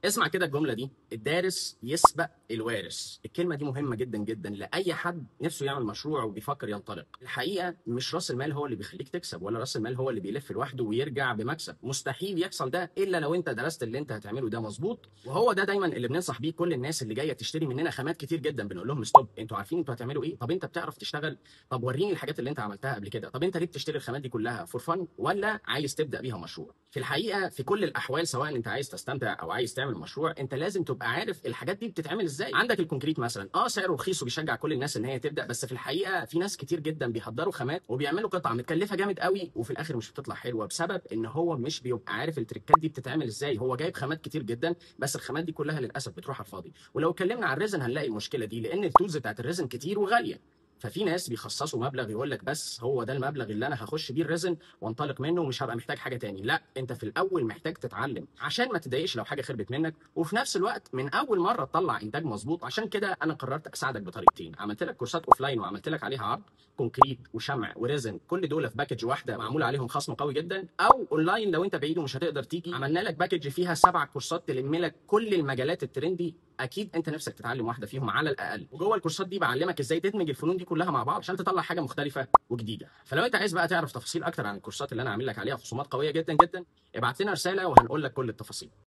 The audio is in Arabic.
اسمع كده الجملة دي: الدارس يسبق الوارث. الكلمة دي مهمة جدا جدا لأي حد نفسه يعمل مشروع وبيفكر ينطلق. الحقيقة مش رأس المال هو اللي بيخليك تكسب، ولا رأس المال هو اللي بيلف لوحده ويرجع بمكسب. مستحيل يحصل ده إلا لو أنت درست اللي أنت هتعمله ده مظبوط. وهو ده دايما اللي بننصح بيه كل الناس اللي جاية تشتري مننا خامات كتير جدا. بنقول لهم ستوب، أنتوا عارفين أنتوا هتعملوا إيه؟ طب أنت بتعرف تشتغل؟ طب وريني الحاجات اللي أنت عملتها قبل كده. طب أنت ليه بتشتري الخامات دي كلها فور فن، ولا عايز تبدأ بيها مشروع؟ في الحقيقة في كل الأحوال، سواء أنت عايز تستمتع أو عايز تعمل مشروع، أنت لازم تبقى عارف الحاجات دي بتتعمل ازاي. عندك الكونكريت مثلا، سعره رخيص وبيشجع كل الناس ان هي تبدا، بس في الحقيقه في ناس كتير جدا بيحضروا خامات وبيعملوا قطعه متكلفه جامد قوي، وفي الاخر مش بتطلع حلوه بسبب ان هو مش بيبقى عارف التريكات دي بتتعمل ازاي. هو جايب خامات كتير جدا، بس الخامات دي كلها للاسف بتروح على الفاضي. ولو اتكلمنا عن الريزن هنلاقي المشكله دي، لان التولز بتاعت الريزن كتير وغاليه. ففي ناس بيخصصوا مبلغ يقول لك بس هو ده المبلغ اللي انا هخش بيه الريزن وانطلق منه ومش هبقى محتاج حاجه تاني. لا، انت في الاول محتاج تتعلم عشان ما تضايقش لو حاجه خربت منك، وفي نفس الوقت من اول مره تطلع انتاج مظبوط. عشان كده انا قررت اساعدك بطريقتين: عملت لك كورسات اوف لاين وعملت لك عليها عرض كونكريت وشمع وريزن، كل دول في باكج واحده معمول عليهم خصم قوي جدا. او اونلاين لو انت بعيد ومش هتقدر تيجي، عملنا لك باكج فيها 7 كورسات تلم لك كل المجالات الترندي. اكيد انت نفسك تتعلم واحده فيهم على الاقل، وجوه الكورسات دي بعلمك ازاي تدمج الفنون دي كلها مع بعض عشان تطلع حاجه مختلفه وجديده. فلو انت عايز بقى تعرف تفاصيل اكتر عن الكورسات اللي انا عامل لك عليها خصومات قويه جدا جدا، ابعت لنا رساله وهنقول لك كل التفاصيل.